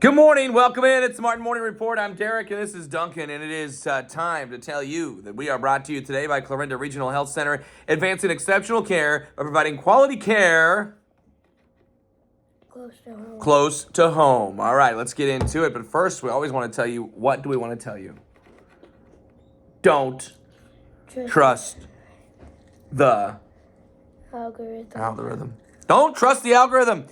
Good morning. Welcome in. It's the Martin Morning Report. I'm Derek, and this is Duncan, and it is time to tell you that we are brought to you today by Clarinda Regional Health Center, advancing exceptional care by providing quality care close to home. All right, let's get into it. But first, we always want to tell you, what do we want to tell you? Don't trust the algorithm. Don't trust the algorithm.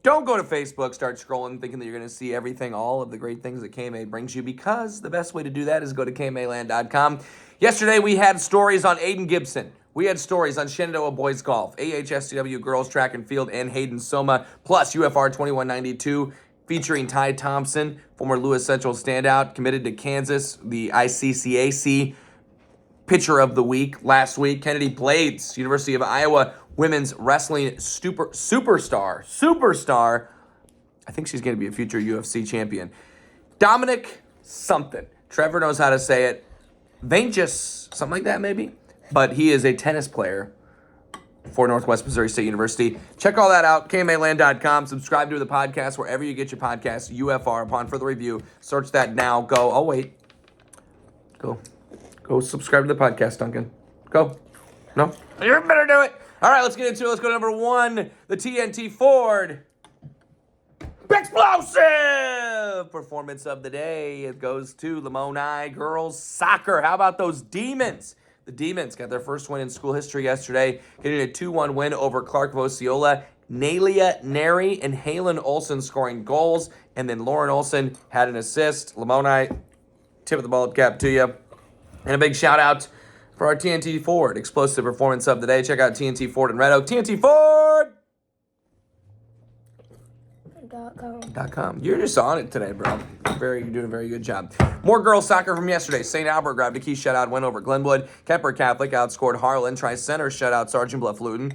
Don't go to Facebook, start scrolling, thinking that you're going to see everything, all of the great things that KMA brings you, because the best way to do that is go to KMAland.com. Yesterday, we had stories on Aiden Gibson. We had stories on Shenandoah Boys Golf, AHSCW Girls Track and Field, and Hayden Soma, plus UFR 2192 featuring Ty Thompson, former Lewis Central standout, committed to Kansas, the ICCAC Pitcher of the Week last week. Kennedy Blades, University of Iowa women's wrestling superstar. I think she's going to be a future UFC champion. Dominic something. Trevor knows how to say it. Vangus, something like that maybe. But he is a tennis player for Northwest Missouri State University. Check all that out, KMAland.com. Subscribe to the podcast wherever you get your podcasts. UFR, upon further review. Search that now. Go. Oh, wait. Go subscribe to the podcast, Duncan. Go. No? You better do it. All right, let's get into it. Let's go to number one, the TNT Ford Explosive Performance of the Day. It goes to Lamoni Girls Soccer. How about those Demons? The Demons got their first win in school history yesterday, getting a 2-1 win over Clark Osceola. Nalia Neri and Halen Olson scoring goals, and then Lauren Olson had an assist. Lamoni, tip of the bullet cap to you. And a big shout out for our TNT Ford Explosive Performance of the Day. Check out TNT Ford in Red Oak. TNTFord.com. You're just on it today, bro. You're doing a very good job. More girls soccer from yesterday. St. Albert grabbed a key shutout win over Glenwood. Kemper Catholic outscored Harlan. Tri-Center shutout Sergeant Bluff Luton.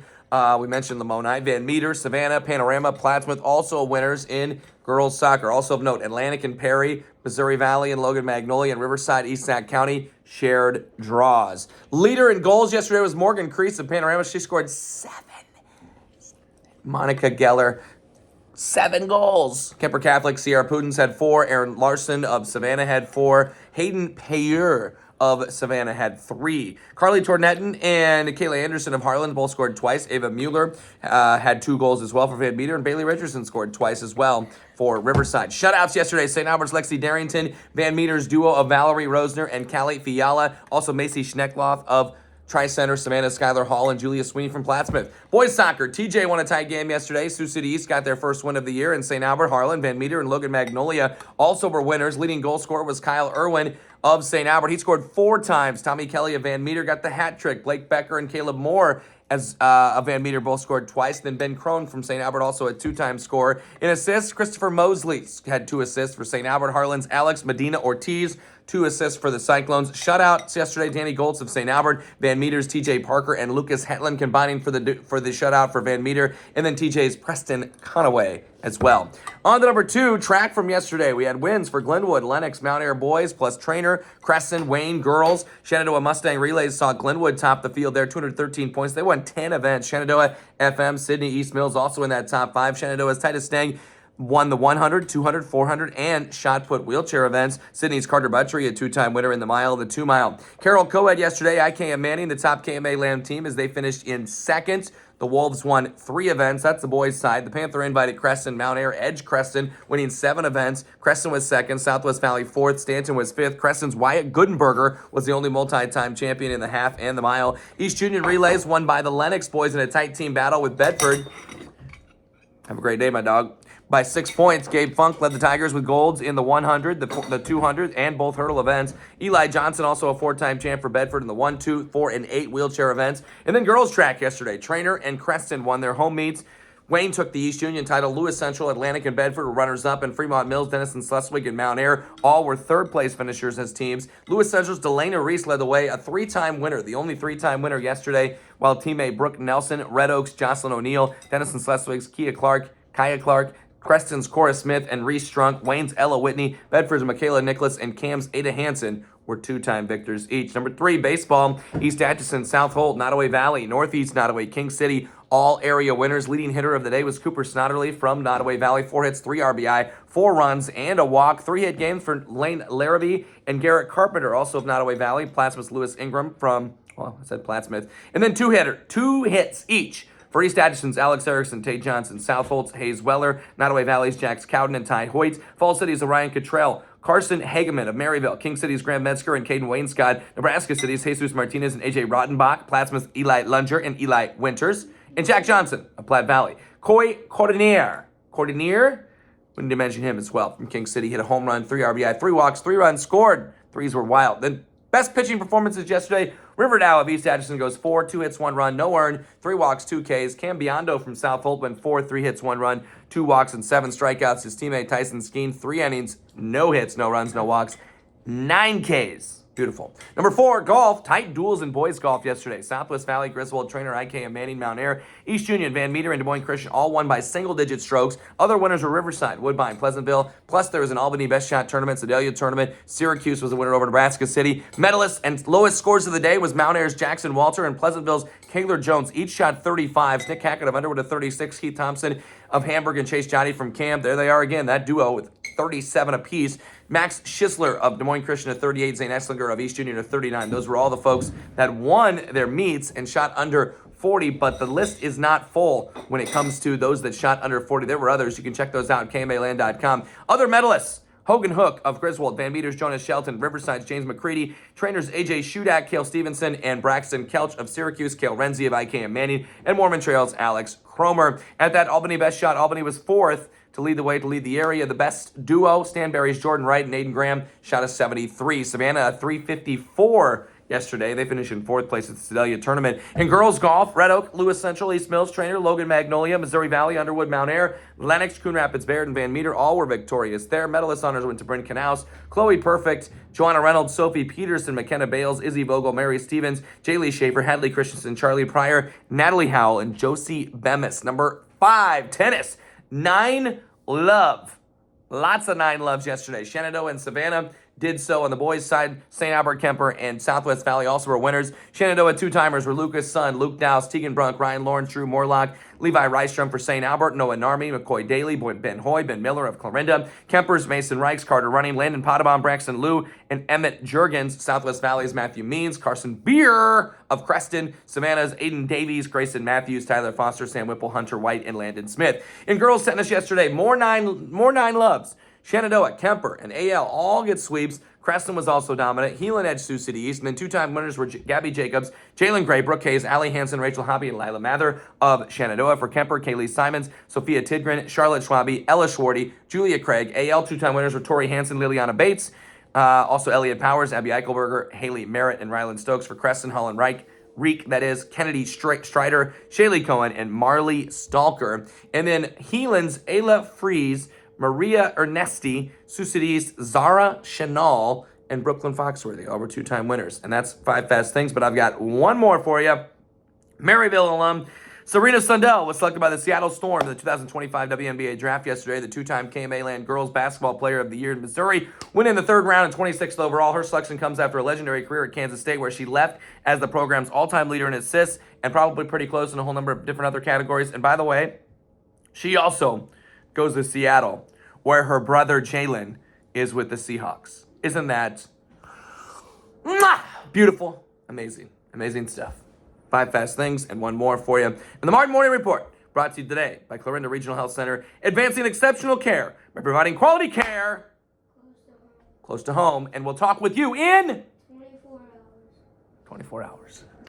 We mentioned Lamoni, Van Meter, Savannah, Panorama, Plattsmouth, also winners in girls soccer. Also of note, Atlantic and Perry, Missouri Valley and Logan Magnolia, and Riverside, East Sac County shared draws. Leader in goals yesterday was Morgan Crease of Panorama. She scored 7. Monica Geller, 7 goals. Kemper Catholic, Sierra Pudens had 4. Aaron Larson of Savannah had 4. Hayden Payeur of Savannah had 3. Carly Tornetten and Kayla Anderson of Harlan both scored twice. Ava Mueller had 2 goals as well for Van Meter, and Bailey Richardson scored twice as well for Riverside. Shutouts yesterday: St. Albert's Lexi Darrington, Van Meter's duo of Valerie Rosner and Callie Fiala, also Macy Schneckloff of Tri-Center, Savannah, Skylar Hall, and Julia Sweeney from Plattsmouth. Boys soccer, TJ won a tight game yesterday. Sioux City East got their first win of the year, and St. Albert, Harlan, Van Meter, and Logan Magnolia also were winners. Leading goal scorer was Kyle Irwin of St. Albert. He scored 4 times. Tommy Kelly of Van Meter got the hat trick. Blake Becker and Caleb Moore as of Van Meter both scored twice. Then Ben Crone from St. Albert, also a 2-time scorer. In assists, Christopher Mosley had 2 assists for St. Albert. Harlan's Alex Medina Ortiz, 2 assists for the Cyclones. Shutouts yesterday: Danny Goltz of St. Albert, Van Meter's TJ Parker, and Lucas Hetland combining for the shutout for Van Meter, and then TJ's Preston Conaway as well. On to number 2, track from yesterday. We had wins for Glenwood, Lennox, Mount Air boys, plus Trainer, Crescent, Wayne girls. Shenandoah Mustang Relays saw Glenwood top the field there, 213 points. They won 10 events. Shenandoah, FM, Sydney, East Mills also in that top 5. Shenandoah's Titus Stang won the 100, 200, 400, and shot put wheelchair events. Sydney's Carter Buttrey, a 2-time winner in the mile, the 2-mile. Carroll co-ed yesterday, IKM Manning, the top KMA Lamb team, as they finished in second. The Wolves won 3 events. That's the boys' side. The Panther invited Creston, Mount Air, Edge Creston, winning 7 events. Creston was second. Southwest Valley 4th. Stanton was 5th. Creston's Wyatt Goodenberger was the only multi-time champion in the half and the mile. East Union Relays won by the Lennox boys in a tight team battle with Bedford. Have a great day, my dog. By 6 points, Gabe Funk led the Tigers with golds in the 100, the 200, and both hurdle events. Eli Johnson, also a 4-time champ for Bedford in the 1, 2, 4, and 8 wheelchair events. And then girls track yesterday. Trainer and Creston won their home meets. Wayne took the East Union title. Lewis Central, Atlantic, and Bedford were runners-up, and Fremont Mills, Denison, Schleswig, and Mount Air all were third-place finishers as teams. Lewis Central's Delana Reese led the way, a 3-time winner, the only 3-time winner yesterday, while teammate Brooke Nelson, Red Oaks, Jocelyn O'Neill, Denison Schleswig's Kaya Clark, Creston's Cora Smith and Reese Strunk, Wayne's Ella Whitney, Bedford's Michaela Nicholas, and Cam's Ada Hansen were 2-time victors each. Number 3, baseball. East Atchison, South Holt, Nottoway Valley, Northeast Nottoway, King City, all area winners. Leading hitter of the day was Cooper Snodderly from Nottoway Valley. 4 hits, 3 RBI, 4 runs, and a walk. 3-hit games for Lane Larrabee and Garrett Carpenter, also of Nottoway Valley. Plattsmouth Lewis Ingram from, well, I said Plattsmouth. And then 2 hits each for East Atchison's Alex Erickson, Tate Johnson, Southolt's Hayes Weller, Nottoway Valley's Jax Cowden and Ty Hoyt, Falls City's Orion Cottrell, Carson Hageman of Maryville, King City's Graham Metzger and Caden Wainscott, Nebraska City's Jesus Martinez and AJ Rottenbach, Plattsmouth's Eli Lunger and Eli Winters, and Jack Johnson of Platte Valley. Coy Cordonier, we need to mention him as well, from King City, hit a home run, 3 RBI, 3 walks, 3 runs scored. Threes were wild. Then best pitching performances yesterday, Riverdale of East Atchison goes 4, 2 hits, 1 run, no earned, 3 walks, 2 Ks. Cam Biondo from South Holt went 4, 3 hits, 1 run, 2 walks, and 7 strikeouts. His teammate Tyson Skeen, 3 innings, no hits, no runs, no walks, 9 Ks. Beautiful. Number 4, golf. Tight duels in boys golf yesterday. Southwest Valley, Griswold, Trainer, KMA, Manning, Mount Air, East Union, Van Meter, and Des Moines Christian all won by single-digit strokes. Other winners were Riverside, Woodbine, Pleasantville. Plus, there was an Albany Best Shot Tournament, Sedalia Tournament. Syracuse was the winner over Nebraska City. Medalists and lowest scores of the day was Mount Air's Jackson Walter and Pleasantville's Kayler Jones. Each shot 35s. Nick Hackett of Underwood at 36. Keith Thompson of Hamburg and Chase Johnny from Camp. There they are again, that duo with 37 apiece. Max Schisler of Des Moines Christian at 38, Zane Esslinger of East Union at 39. Those were all the folks that won their meets and shot under 40, but the list is not full when it comes to those that shot under 40. There were others. You can check those out at KMAland.com. Other medalists: Hogan Hook of Griswold, Van Meter's Jonas Shelton, Riverside's James McCready, trainers AJ Shudak, Cale Stevenson, and Braxton Kelch of Syracuse, Cale Renzi of IKM Manning, and Mormon Trails' Alex Cromer. At that Albany Best Shot, Albany was 4th to lead the way, to lead the area. The best duo, Stanberry's Jordan Wright and Aiden Graham, shot a 73. Savannah, a 354 yesterday. They finished in 4th place at the Sedalia Tournament. In girls golf, Red Oak, Lewis Central, East Mills, Trainer, Logan Magnolia, Missouri Valley, Underwood, Mount Air, Lennox, Coon Rapids, Baird, and Van Meter all were victorious there. Medalist honors went to Bryn Canals, Chloe Perfect, Joanna Reynolds, Sophie Peterson, McKenna Bales, Izzy Vogel, Mary Stevens, Jaylee Schaefer, Hadley Christensen, Charlie Pryor, Natalie Howell, and Josie Bemis. Number 5, tennis. 9 love. Lots of 9 loves yesterday. Shenandoah and Savannah did so on the boys' side. St. Albert Kemper and Southwest Valley also were winners. Shenandoah 2-timers were Lucas Sun, Luke Dowse, Tegan Brunk, Ryan Lawrence, Drew Morlock, Levi Rystrom for St. Albert, Noah Narmi, McCoy Daly, Ben Hoy, Ben Miller of Clarinda, Kempers, Mason Reichs, Carter Running, Landon Potabom, Braxton Liu, and Emmett Jurgens. Southwest Valley's Matthew Means, Carson Beer of Creston, Savannah's Aiden Davies, Grayson Matthews, Tyler Foster, Sam Whipple, Hunter White, and Landon Smith. In girls tennis yesterday, more nine loves. Shenandoah, Kemper, and AL all get sweeps. Creston was also dominant. Heelan edged Sioux City East. And then 2-time winners were Gabby Jacobs, Jalen Gray, Brooke Hayes, Allie Hansen, Rachel Hobby, and Lila Mather of Shenandoah. For Kemper, Kaylee Simons, Sophia Tidgren, Charlotte Schwabe, Ella Schwarty, Julia Craig. AL 2-time winners were Tori Hansen, Liliana Bates. Also Elliot Powers, Abby Eichelberger, Haley Merritt, and Ryland Stokes. For Creston, Holland Reek, that is, Kennedy Strider, Shaylee Cohen, and Marley Stalker. And then Heelan's Ayla Fries, Maria Ernesti, Sioux City East, Zara Chanel, and Brooklyn Foxworthy. All were 2-time winners. And that's 5 fast things, but I've got one more for you. Maryville alum Serena Sundell was selected by the Seattle Storm in the 2025 WNBA draft yesterday. The 2-time KMA Land Girls Basketball Player of the Year in Missouri, went in the 3rd round and 26th overall. Her selection comes after a legendary career at Kansas State, where she left as the program's all-time leader in assists and probably pretty close in a whole number of different other categories. And by the way, she also goes to Seattle, where her brother Jalen is with the Seahawks. Isn't that beautiful? Amazing stuff. 5 fast things and one more for you. And the Martin Morning Report, brought to you today by Clarinda Regional Health Center, advancing exceptional care by providing quality care close to home. And we'll talk with you in 24 hours.